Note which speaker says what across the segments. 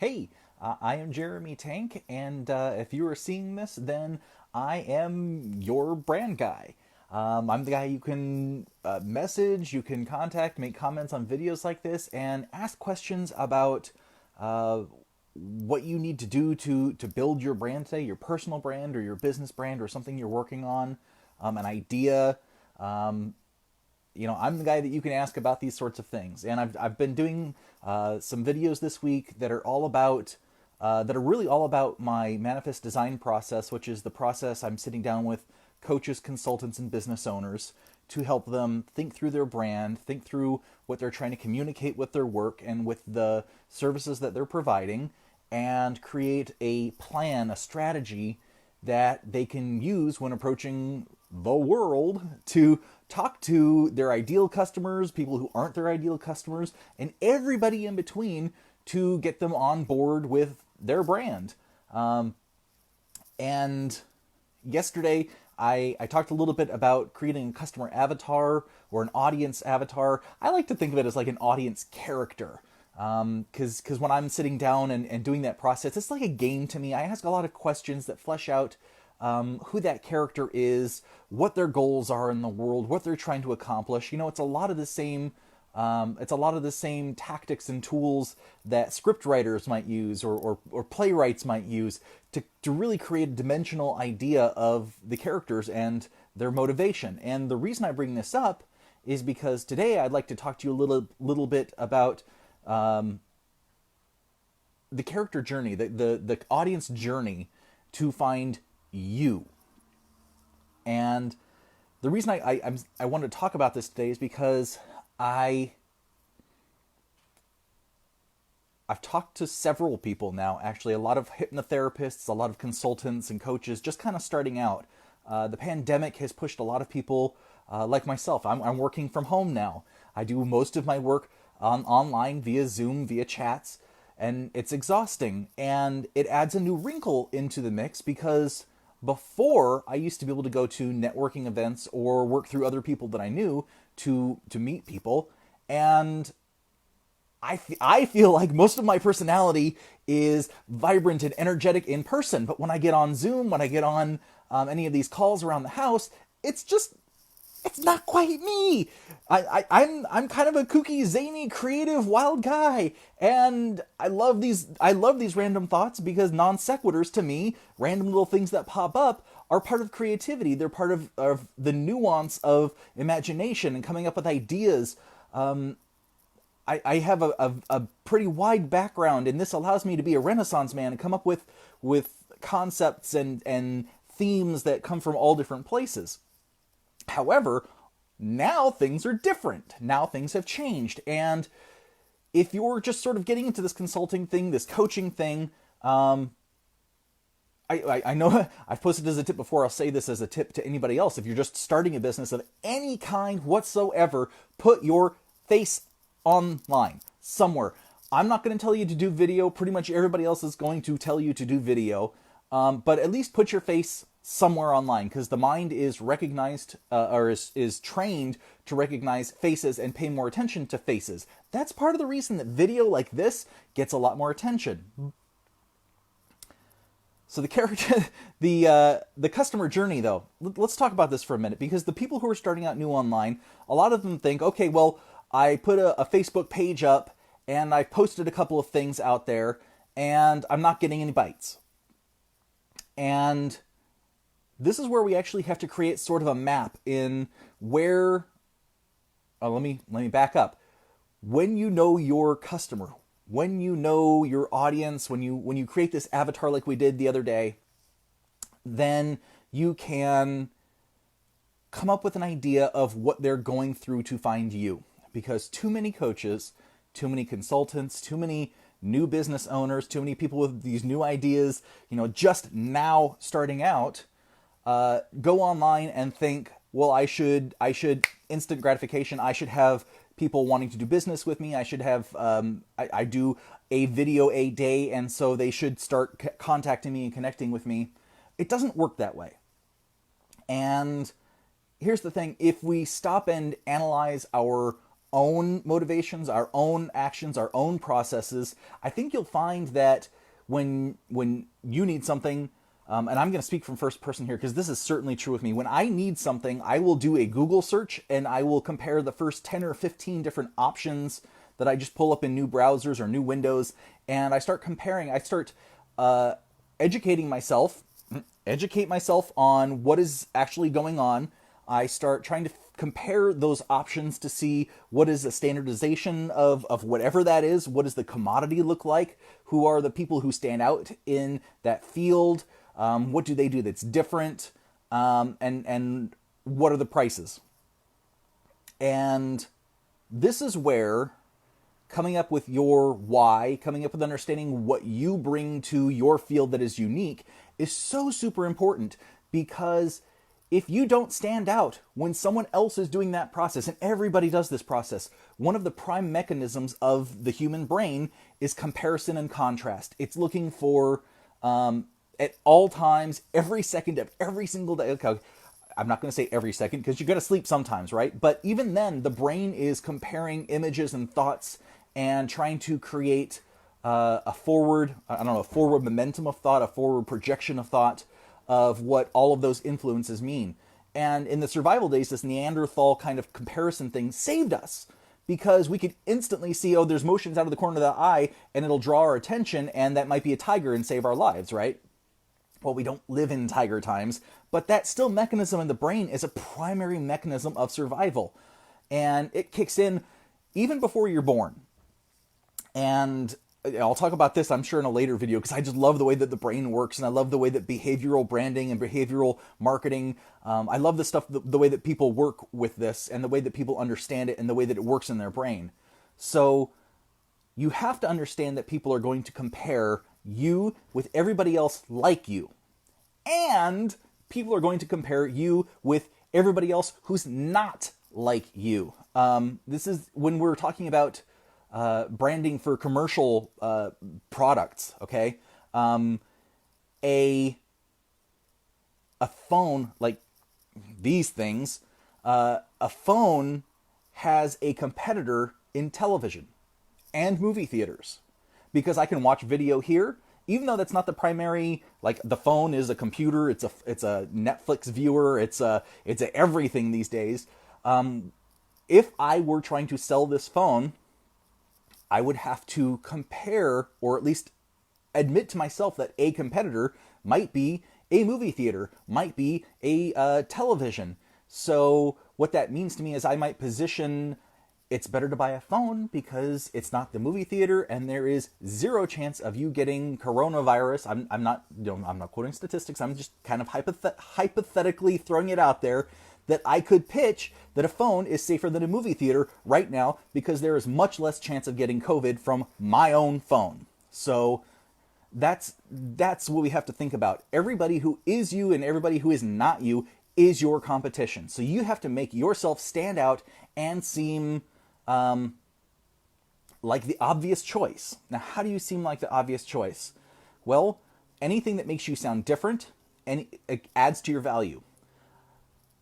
Speaker 1: Hey, I am Jeremy Tank, and if you are seeing this, then I am your brand guy. I'm the guy you can message, you can contact, make comments on videos like this, and ask questions about uh, what you need to do to build your brand today, your personal brand or your business brand or something you're working on, an idea. I'm the guy that you can ask about these sorts of things. And I've been doing some videos this week that are all about, that are really all about my manifest design process, which is the process I'm sitting down with coaches, consultants, and business owners to help them think through their brand, think through what they're trying to communicate with their work and with the services that they're providing, and create a plan, a strategy that they can use when approaching the world to talk to their ideal customers, people who aren't their ideal customers, and everybody in between to get them on board with their brand. And yesterday, I talked a little bit about creating a customer avatar or an audience avatar. I like to think of it as like an audience character. Because when I'm sitting down and doing that process, it's like a game to me. I ask a lot of questions that flesh out who that character is, what their goals are in the world, what they're trying to accomplish. It's a lot of the same. It's a lot of the same tactics and tools that script writers might use or playwrights might use to really create a dimensional idea of the characters and their motivation. And the reason I bring this up is because today I'd like to talk to you a little bit about the character journey, the audience journey to find you. And the reason I wanted to talk about this today is because I've talked to several people now, actually, a lot of hypnotherapists, a lot of consultants and coaches, just kind of starting out. The pandemic has pushed a lot of people, like myself. I'm working from home now. I do most of my work online via Zoom, via chats, and it's exhausting. And it adds a new wrinkle into the mix because before I used to be able to go to networking events or work through other people that I knew to meet people, and I feel like most of my personality is vibrant and energetic in person, but when I get on Zoom, when I get on any of these calls around the house, it's not quite me. I'm kind of a kooky, zany, creative, wild guy, and I love these random thoughts because non sequiturs to me, random little things that pop up, are part of creativity. They're part of the nuance of imagination and coming up with ideas. I have a pretty wide background, and this allows me to be a Renaissance man and come up with concepts and themes that come from all different places. However, now things are different. Now things have changed. And if you're just sort of getting into this consulting thing, this coaching thing, I know I've posted as a tip before. I'll say this as a tip to anybody else. If you're just starting a business of any kind whatsoever, put your face online somewhere. I'm not going to tell you to do video. Pretty much everybody else is going to tell you to do video. But at least put your face somewhere online, because the mind is recognized or is trained to recognize faces and pay more attention to faces. That's part of the reason that video like this gets a lot more attention. So the character, the customer journey, though, let's talk about this for a minute, because the people who are starting out new online, a lot of them think, okay, well, I put a Facebook page up and I posted a couple of things out there and I'm not getting any bites. And this is where we actually have to create sort of a map in where, let me back up. When you know your customer, when you know your audience, when you create this avatar like we did the other day, then you can come up with an idea of what they're going through to find you. Because too many coaches, too many consultants, too many new business owners, too many people with these new ideas, just now starting out, go online and think, well, I should instant gratification. I should have people wanting to do business with me. I should have, I do a video a day, and so they should start contacting me and connecting with me. It doesn't work that way. And here's the thing: if we stop and analyze our own motivations, our own actions, our own processes, I think you'll find that when you need something, and I'm going to speak from first person here because this is certainly true with me. When I need something, I will do a Google search and I will compare the first 10 or 15 different options that I just pull up in new browsers or new windows, and I start comparing. I start educating myself, educate myself on what is actually going on. I start trying to compare those options to see what is the standardization of whatever that is. What does the commodity look like? Who are the people who stand out in that field? What do they do that's different? And what are the prices? And this is where coming up with your why, coming up with understanding what you bring to your field that is unique is so super important, because if you don't stand out when someone else is doing that process, and everybody does this process, one of the prime mechanisms of the human brain is comparison and contrast. It's looking for, at all times, every second of every single day. Okay, I'm not going to say every second because you got to sleep sometimes, right? But even then, the brain is comparing images and thoughts and trying to create a forward momentum of thought, a forward projection of thought of what all of those influences mean. And in the survival days, this Neanderthal kind of comparison thing saved us, because we could instantly see, oh, there's motions out of the corner of the eye, and it'll draw our attention, and that might be a tiger and save our lives, right? Well, we don't live in tiger times, but that still mechanism in the brain is a primary mechanism of survival. And it kicks in even before you're born. And I'll talk about this, I'm sure, in a later video, because I just love the way that the brain works, and I love the way that behavioral branding and behavioral marketing, I love the stuff, the way that people work with this, and the way that people understand it, and the way that it works in their brain. So you have to understand that people are going to compare you with everybody else like you. And people are going to compare you with everybody else who's not like you. This is when we're talking about branding for commercial products, okay? A phone, like these things, a phone has a competitor in television and movie theaters, because I can watch video here, even though that's not the primary. Like, the phone is a computer, it's a Netflix viewer, it's a everything these days. If I were trying to sell this phone, I would have to compare, or at least admit to myself that a competitor might be a movie theater, might be a television. So what that means to me is I might position, it's better to buy a phone because it's not the movie theater, and there is zero chance of you getting coronavirus. I'm not quoting statistics. I'm just kind of hypothetically throwing it out there, that I could pitch that a phone is safer than a movie theater right now, because there is much less chance of getting COVID from my own phone. So that's what we have to think about. Everybody who is you and everybody who is not you is your competition. So you have to make yourself stand out and seem like the obvious choice. Now, how do you seem like the obvious choice? Well, anything that makes you sound different and it adds to your value.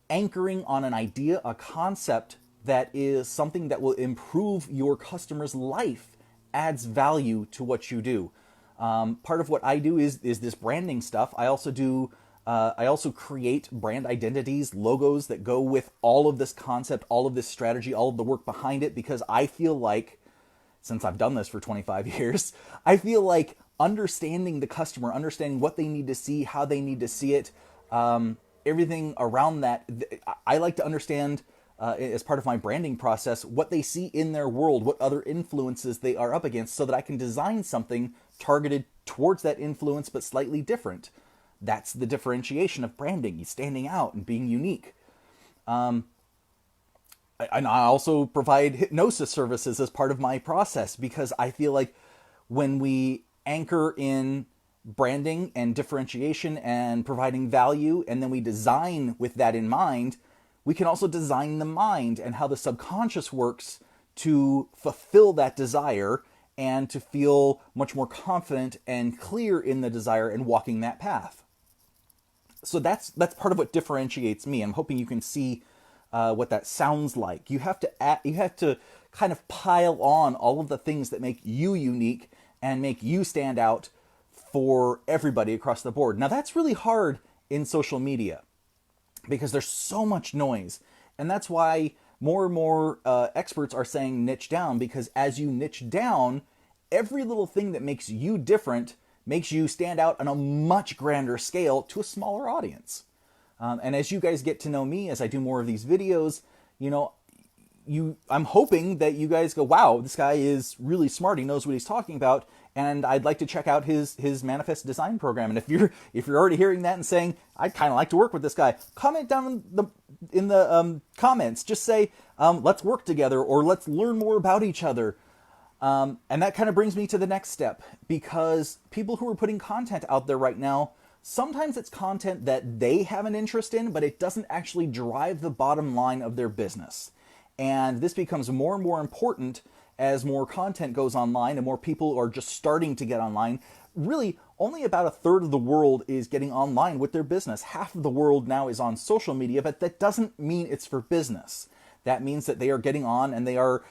Speaker 1: Anchoring on an idea, a concept that is something that will improve your customer's life adds value to what you do. Part of what I do is this branding stuff. I also create brand identities, logos that go with all of this concept, all of this strategy, all of the work behind it, because I feel like, since I've done this for 25 years, I feel like understanding the customer, understanding what they need to see, how they need to see it, everything around that, I like to understand as part of my branding process what they see in their world, what other influences they are up against, so that I can design something targeted towards that influence but slightly different. That's the differentiation of branding, standing out and being unique. And I also provide hypnosis services as part of my process, because I feel like when we anchor in branding and differentiation and providing value, and then we design with that in mind, we can also design the mind and how the subconscious works to fulfill that desire and to feel much more confident and clear in the desire and walking that path. So that's part of what differentiates me. I'm hoping you can see what that sounds like. You have to kind of pile on all of the things that make you unique and make you stand out for everybody across the board. Now, that's really hard in social media because there's so much noise. And that's why more and more experts are saying niche down, because as you niche down, every little thing that makes you different makes you stand out on a much grander scale to a smaller audience. And as you guys get to know me, as I do more of these videos, I'm hoping that you guys go, wow, this guy is really smart. He knows what he's talking about. And I'd like to check out his manifest design program. And if you're already hearing that and saying, I'd kind of like to work with this guy, comment down in the comments. Just say, let's work together, or let's learn more about each other. And that kind of brings me to the next step, because people who are putting content out there right now, sometimes it's content that they have an interest in, but it doesn't actually drive the bottom line of their business. And this becomes more and more important as more content goes online and more people are just starting to get online. Really, only about a third of the world is getting online with their business. Half of the world now is on social media, but that doesn't mean it's for business. That means that they are getting on and they are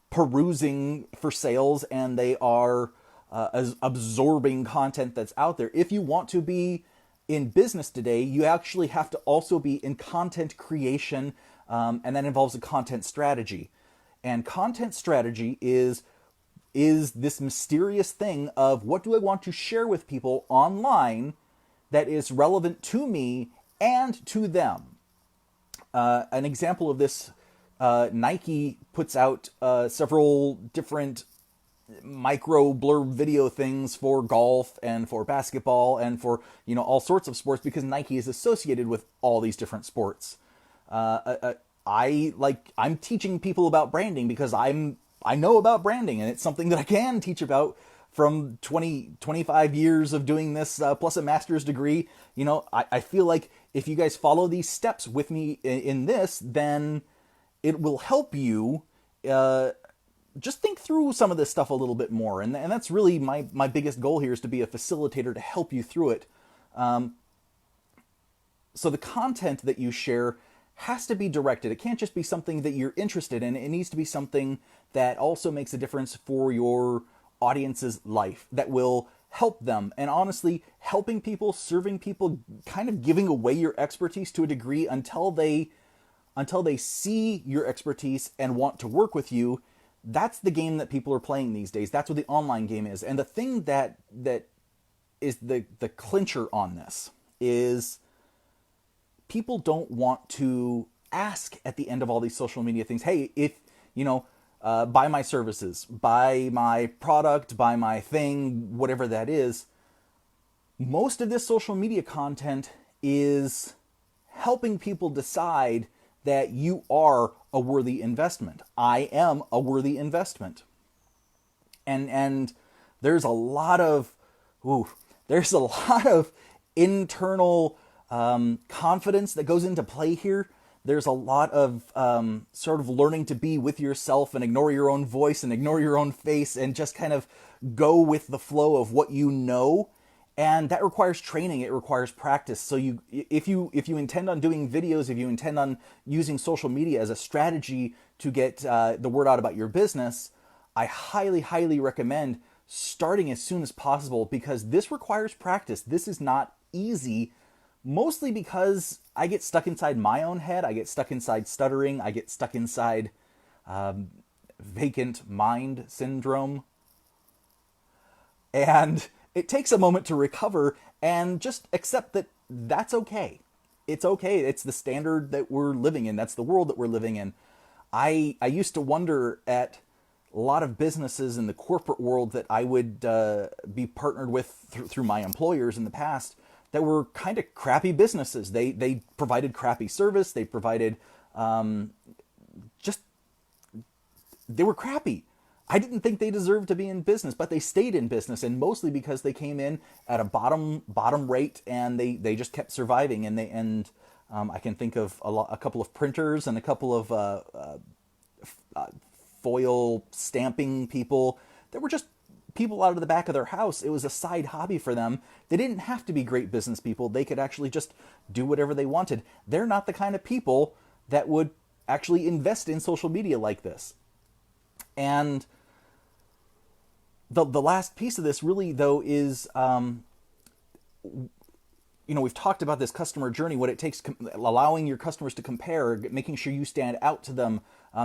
Speaker 1: perusing for sales, and they are absorbing content that's out there. If you want to be in business today, you actually have to also be in content creation, and that involves a content strategy. And content strategy is this mysterious thing of, what do I want to share with people online that is relevant to me and to them? An example of this, Nike puts out several different micro blurb video things for golf and for basketball and for all sorts of sports, because Nike is associated with all these different sports. I'm teaching people about branding because I know about branding, and it's something that I can teach about from 25 years of doing this, plus a master's degree. I feel like if you guys follow these steps with me in this, then it will help you just think through some of this stuff a little bit more. And that's really my biggest goal here, is to be a facilitator to help you through it. So the content that you share has to be directed. It can't just be something that you're interested in. It needs to be something that also makes a difference for your audience's life, that will help them. And honestly, helping people, serving people, kind of giving away your expertise to a degree until they see your expertise and want to work with you. That's the game that people are playing these days. That's what the online game is. And the thing that is the clincher on this is, people don't want to ask at the end of all these social media things, hey, if, buy my services, buy my product, buy my thing, whatever that is. Most of this social media content is helping people decide that you are a worthy investment. I am a worthy investment. And there's a lot of internal confidence that goes into play here. There's a lot of sort of learning to be with yourself and ignore your own voice and ignore your own face and just kind of go with the flow of what you know. And that requires training. It requires practice. So if you intend on doing videos, if you intend on using social media as a strategy to get the word out about your business, I highly, highly recommend starting as soon as possible, because this requires practice. This is not easy. Mostly because I get stuck inside my own head. I get stuck inside stuttering. I get stuck inside vacant mind syndrome. And it takes a moment to recover and just accept that that's okay. It's okay. It's the standard that we're living in. That's the world that we're living in. I used to wonder at a lot of businesses in the corporate world that I would be partnered with through my employers in the past, that were kind of crappy businesses. They provided crappy service. They provided they were crappy. I didn't think they deserved to be in business, but they stayed in business, and mostly because they came in at a bottom rate, and they just kept surviving. And I can think of a couple of printers and a couple of foil stamping people that were just people out of the back of their house. It was a side hobby for them. They didn't have to be great business people. They could actually just do whatever they wanted. They're not the kind of people that would actually invest in social media like this. And the last piece of this really, though, is, we've talked about this customer journey, what it takes, allowing your customers to compare, making sure you stand out to them,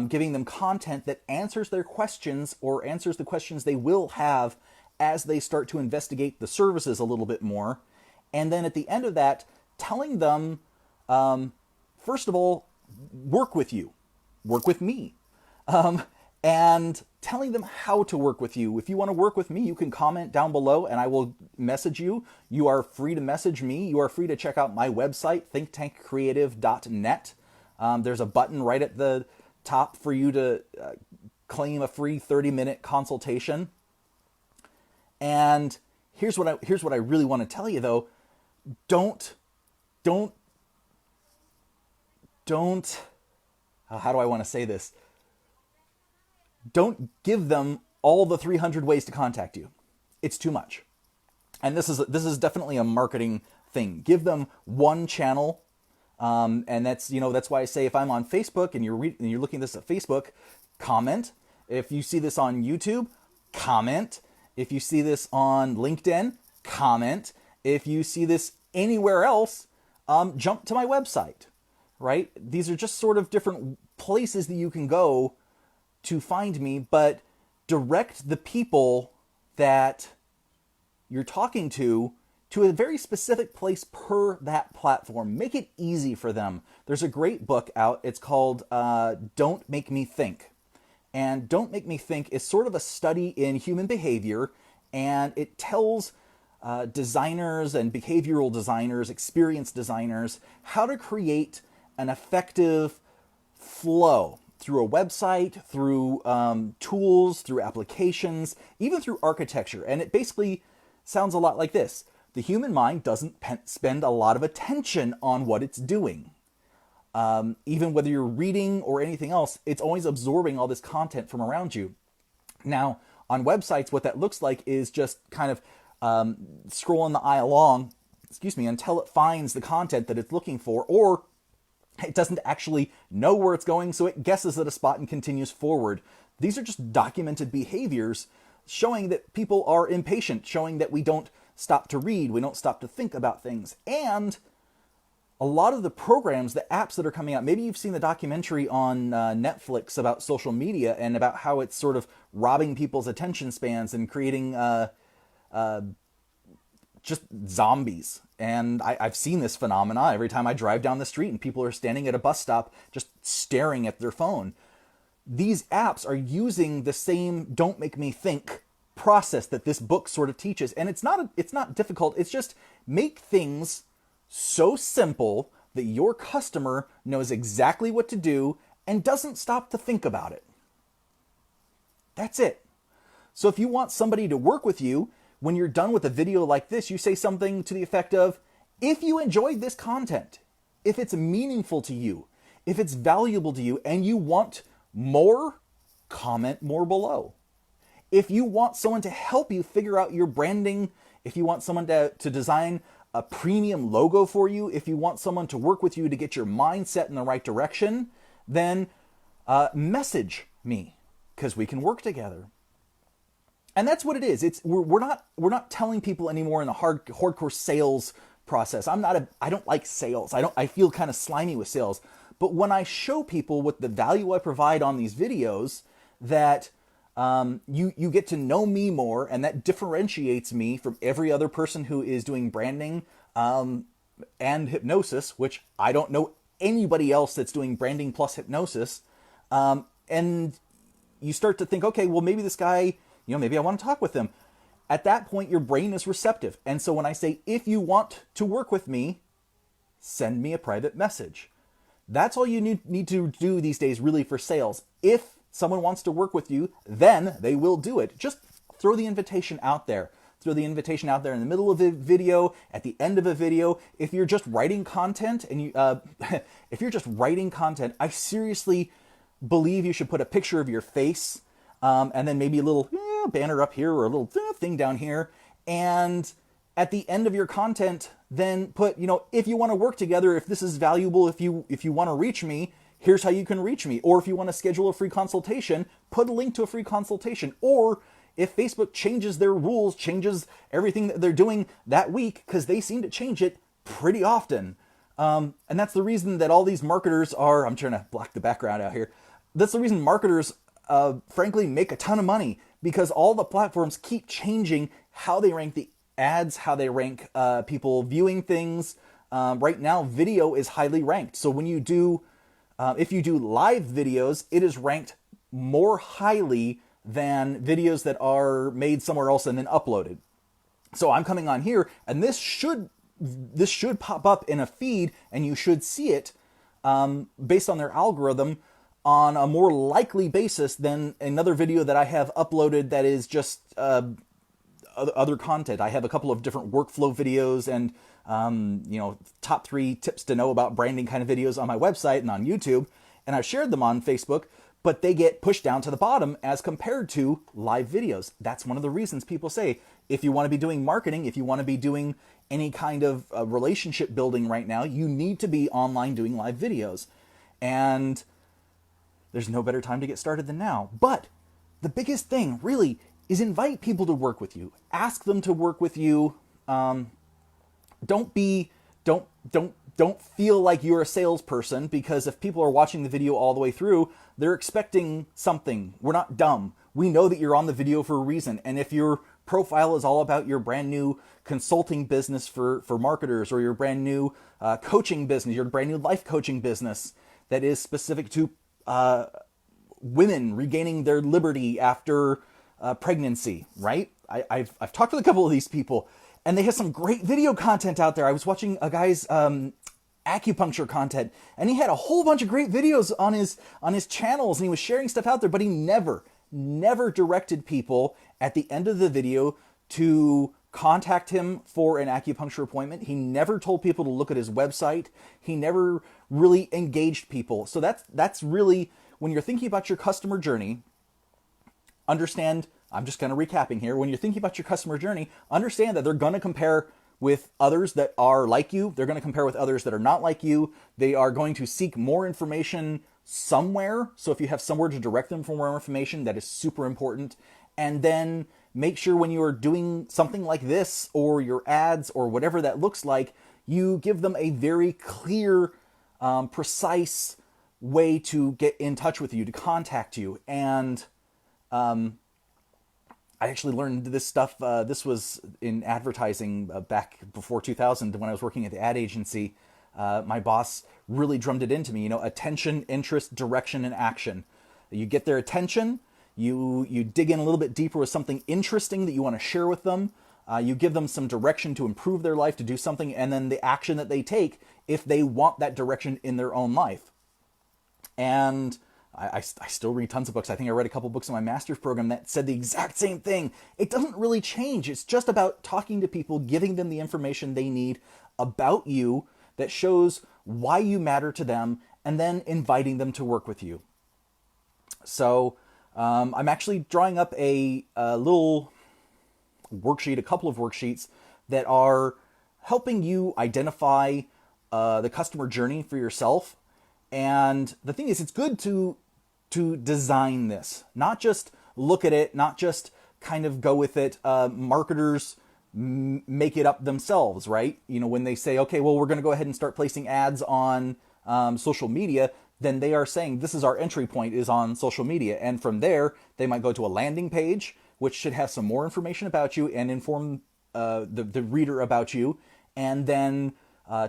Speaker 1: giving them content that answers their questions or answers the questions they will have as they start to investigate the services a little bit more. And then at the end of that, telling them, first of all, work with you, work with me. And telling them how to work with you. If you want to work with me, you can comment down below and I will message you. You are free to message me. You are free to check out my website, thinktankcreative.net. There's a button right at the top for you to claim a free 30-minute consultation. And here's what I really want to tell you, though. Don't, how do I want to say this? Don't give them all the 300 ways to contact you. It's too much. And this is definitely a marketing thing. Give them one channel, and that's why I say if I'm on Facebook and you're looking at this at Facebook, comment. If you see this on YouTube, comment. If you see this on LinkedIn, comment. If you see this anywhere else, jump to my website. Right? These are just sort of different places that you can go to find me, but direct the people that you're talking to a very specific place per that platform. Make it easy for them. There's a great book out. It's called Don't Make Me Think. And Don't Make Me Think is sort of a study in human behavior, and it tells designers and behavioral designers, experienced designers, how to create an effective flow through a website, through tools, through applications, even through architecture. And it basically sounds a lot like this. The human mind doesn't spend a lot of attention on what it's doing. Even whether you're reading or anything else, it's always absorbing all this content from around you. Now, on websites, what that looks like is just kind of scrolling the eye along, until it finds the content that it's looking for, or it doesn't actually know where it's going, so it guesses at a spot and continues forward. These are just documented behaviors showing that people are impatient, showing that we don't stop to read, we don't stop to think about things. And a lot of the programs, the apps that are coming out, maybe you've seen the documentary on Netflix about social media and about how it's sort of robbing people's attention spans and creating just zombies. And I've seen this phenomena every time I drive down the street and people are standing at a bus stop just staring at their phone. These apps are using the same Don't Make Me Think process that this book sort of teaches. And it's not difficult. It's just make things so simple that your customer knows exactly what to do and doesn't stop to think about it. That's it. So if you want somebody to work with you, when you're done with a video like this, you say something to the effect of, if you enjoyed this content, if it's meaningful to you, if it's valuable to you, and you want more, comment more below. If you want someone to help you figure out your branding, if you want someone to design a premium logo for you, if you want someone to work with you to get your mindset in the right direction, then message me, because we can work together. And that's what it is. We're not telling people anymore in the hardcore sales process. I don't like sales. I feel kind of slimy with sales. But when I show people what the value I provide on these videos, that you get to know me more, and that differentiates me from every other person who is doing branding and hypnosis, which I don't know anybody else that's doing branding plus hypnosis. And you start to think, okay, well, maybe this guy, maybe I want to talk with him. At that point, your brain is receptive. And so when I say, if you want to work with me, send me a private message. That's all you need to do these days, really, for sales. If someone wants to work with you, then they will do it. Just throw the invitation out there. Throw the invitation out there in the middle of a video, at the end of a video. If you're just writing content, and I seriously believe you should put a picture of your face, and then maybe a little banner up here or a little thing down here. And at the end of your content, then put, if you want to work together, if this is valuable, if you want to reach me, here's how you can reach me. Or if you want to schedule a free consultation, put a link to a free consultation. Or if Facebook changes their rules, changes everything that they're doing that week, because they seem to change it pretty often. And that's the reason that all these marketers are, I'm trying to block the background out here. That's the reason marketers, frankly, make a ton of money, because all the platforms keep changing how they rank the ads, how they rank people viewing things. Right now, video is highly ranked. So when you do, if you do live videos, it is ranked more highly than videos that are made somewhere else and then uploaded. So I'm coming on here, and this should pop up in a feed, and you should see it based on their algorithm on a more likely basis than another video that I have uploaded that is just other content. I have a couple of different workflow videos and top 3 tips to know about branding kind of videos on my website and on YouTube, and I've shared them on Facebook, but they get pushed down to the bottom as compared to live videos. That's one of the reasons people say, if you want to be doing marketing, if you want to be doing any kind of relationship building right now, you need to be online doing live videos. And there's no better time to get started than now. But the biggest thing really is invite people to work with you. Ask them to work with you. Don't feel like you're a salesperson, because if people are watching the video all the way through, they're expecting something. We're not dumb. We know that you're on the video for a reason. And if your profile is all about your brand new consulting business for marketers, or your brand new coaching business, your brand new life coaching business that is specific to women regaining their liberty after pregnancy, right? I've talked with a couple of these people, and they have some great video content out there. I was watching a guy's acupuncture content, and he had a whole bunch of great videos on his channels, and he was sharing stuff out there, but he never directed people at the end of the video to contact him for an acupuncture appointment. He never told people to look at his website. He never really engaged people. So that's really, when you're thinking about your customer journey, understand, I'm just kind of recapping here. When you're thinking about your customer journey, understand that they're going to compare with others that are like you. They're going to compare with others that are not like you. They are going to seek more information somewhere. So if you have somewhere to direct them for more information, that is super important. And then make sure when you are doing something like this, or your ads, or whatever that looks like, you give them a very clear, precise way to get in touch with you, to contact you. And I actually learned this stuff. This was in advertising back before 2000 when I was working at the ad agency. My boss really drummed it into me, attention, interest, direction, and action. You get their attention, you dig in a little bit deeper with something interesting that you want to share with them. You give them some direction to improve their life, to do something, and then the action that they take if they want that direction in their own life. And I still read tons of books. I think I read a couple books in my master's program that said the exact same thing. It doesn't really change. It's just about talking to people, giving them the information they need about you that shows why you matter to them, and then inviting them to work with you. So I'm actually drawing up a little worksheet, a couple of worksheets that are helping you identify the customer journey for yourself. And the thing is, it's good to design this, not just look at it, not just kind of go with it. Marketers make it up themselves, right? When they say, okay, well, we're going to go ahead and start placing ads on social media, then they are saying this is our entry point, is on social media. And from there, they might go to a landing page, which should have some more information about you and inform the reader about you. And then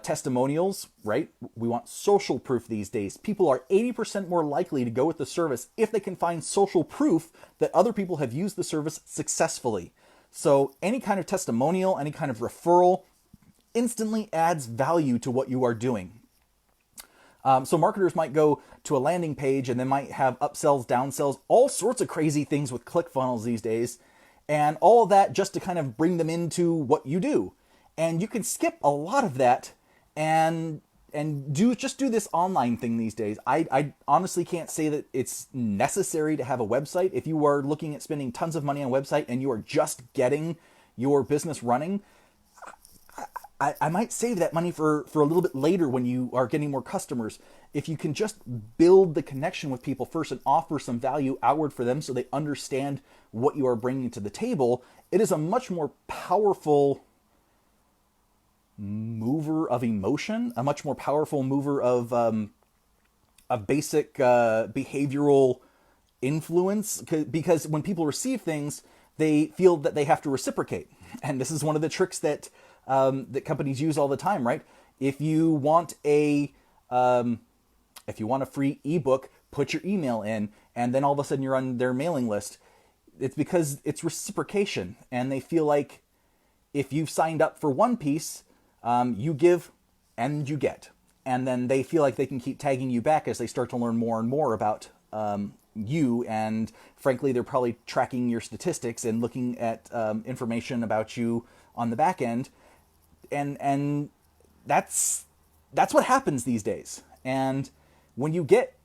Speaker 1: testimonials, right? We want social proof these days. People are 80% more likely to go with the service if they can find social proof that other people have used the service successfully. So any kind of testimonial, any kind of referral instantly adds value to what you are doing. So marketers might go to a landing page and they might have upsells, downsells, all sorts of crazy things with ClickFunnels these days. And all of that just to kind of bring them into what you do. And you can skip a lot of that and do this online thing these days. I honestly can't say that it's necessary to have a website. If you are looking at spending tons of money on a website and you are just getting your business running, I might save that money for a little bit later when you are getting more customers. If you can just build the connection with people first and offer some value outward for them so they understand what you are bringing to the table, it is a much more powerful mover of emotion, a much more powerful mover of basic behavioral influence, because when people receive things, they feel that they have to reciprocate. And this is one of the tricks that that companies use all the time, right? If you want a free ebook, put your email in, and then all of a sudden you're on their mailing list. It's because it's reciprocation, and they feel like if you've signed up for one piece, you give and you get. And then they feel like they can keep tagging you back as they start to learn more and more about you. And frankly, they're probably tracking your statistics and looking at information about you on the back end. And that's what happens these days. And when you get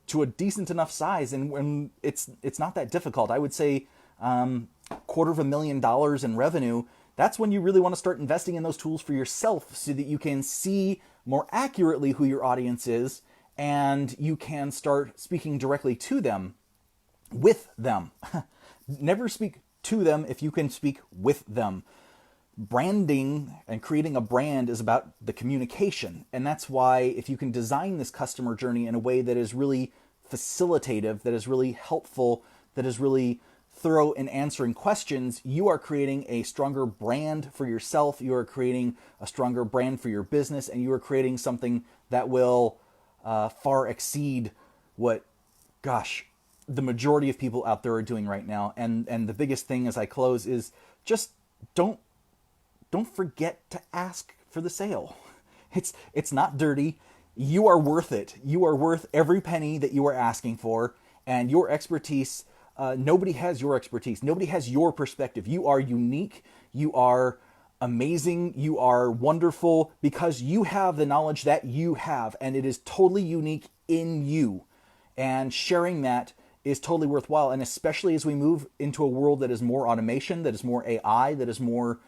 Speaker 1: to a decent enough size, and when it's not that difficult, I would say $250,000 in revenue, that's when you really want to start investing in those tools for yourself so that you can see more accurately who your audience is, and you can start speaking directly to them, with them. Never speak to them if you can speak with them. Branding and creating a brand is about the communication, and that's why if you can design this customer journey in a way that is really facilitative, that is really helpful, that is really thorough in answering questions, you are creating a stronger brand for yourself, you are creating a stronger brand for your business, and you are creating something that will far exceed what, the majority of people out there are doing right now. And the biggest thing as I close is just don't forget to ask for the sale. It's not dirty. You are worth it. You are worth every penny that you are asking for, and your expertise. Nobody has your expertise. Nobody has your perspective. You are unique. You are amazing. You are wonderful because you have the knowledge that you have, and it is totally unique in you. And sharing that is totally worthwhile. And especially as we move into a world that is more automation, that is more AI, that is more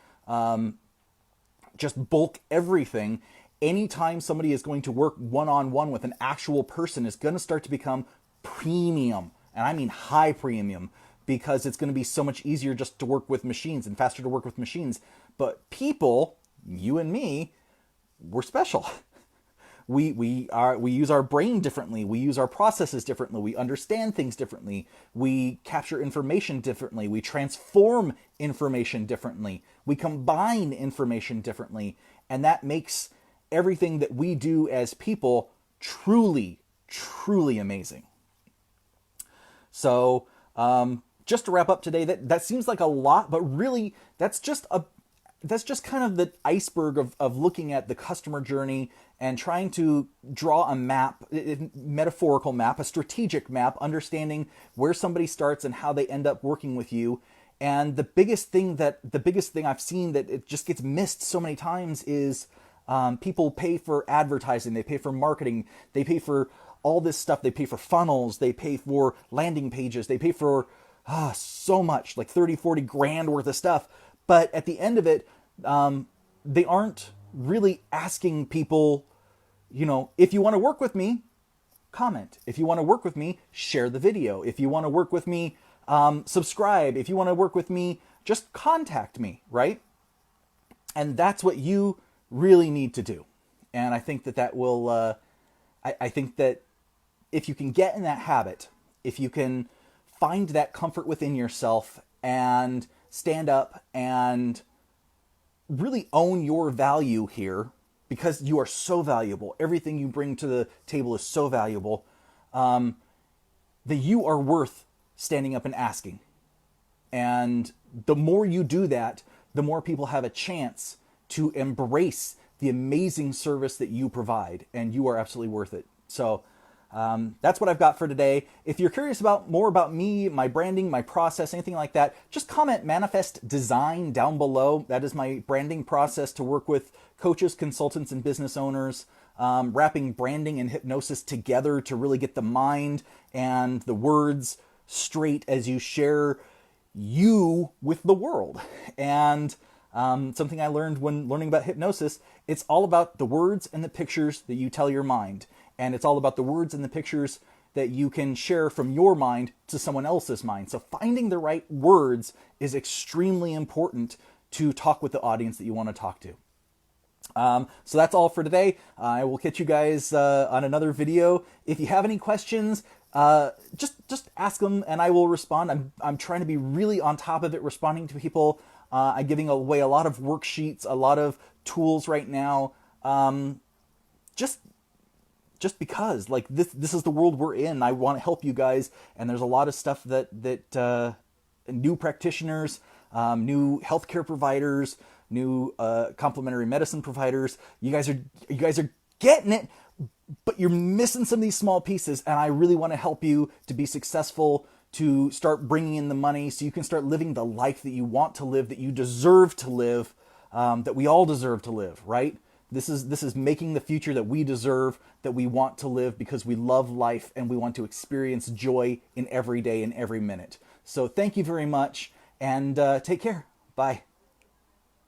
Speaker 1: just bulk everything. Anytime somebody is going to work one-on-one with an actual person is going to start to become premium. And I mean high premium, because it's going to be so much easier just to work with machines and faster to work with machines. But people, you and me, we're special. We use our brain differently. We use our processes differently. We understand things differently. We capture information differently. We transform information differently. We combine information differently. And that makes everything that we do as people truly, truly amazing. So just to wrap up today, that seems like a lot, but really that's just kind of the iceberg of looking at the customer journey and trying to draw a map, a metaphorical map, a strategic map, understanding where somebody starts and how they end up working with you. And the biggest thing I've seen that it just gets missed so many times is people pay for advertising, they pay for marketing, they pay for all this stuff, they pay for funnels, they pay for landing pages, they pay for so much, like 30, 40 grand worth of stuff. But at the end of it, they aren't really asking people, if you want to work with me, comment. If you want to work with me, share the video. If you want to work with me, subscribe. If you want to work with me, just contact me, right? And that's what you really need to do. And I think that will, I think that if you can get in that habit, if you can find that comfort within yourself and stand up and really own your value here, because you are so valuable. Everything you bring to the table is so valuable, that you are worth standing up and asking. And the more you do that, the more people have a chance to embrace the amazing service that you provide, and you are absolutely worth it. So that's what I've got for today. If you're curious about more about me, my branding, my process, anything like that, just comment Manifest Design down below. That is my branding process to work with coaches, consultants, and business owners, wrapping branding and hypnosis together to really get the mind and the words straight as you share you with the world. And Something I learned when learning about hypnosis, it's all about the words and the pictures that you tell your mind. And it's all about the words and the pictures that you can share from your mind to someone else's mind. So finding the right words is extremely important to talk with the audience that you want to talk to. So that's all for today. I will catch you guys on another video. If you have any questions, just ask them and I will respond. I'm trying to be really on top of it, responding to people. I'm giving away a lot of worksheets, a lot of tools right now. Just because, like, this is the world we're in. I want to help you guys, and there's a lot of stuff that new practitioners, new healthcare providers, new complementary medicine providers. You guys are getting it, but you're missing some of these small pieces, and I really want to help you to be successful, to start bringing in the money so you can start living the life that you want to live, that you deserve to live, that we all deserve to live, right? This is making the future that we deserve, that we want to live because we love life and we want to experience joy in every day and every minute. So thank you very much, and take care. Bye.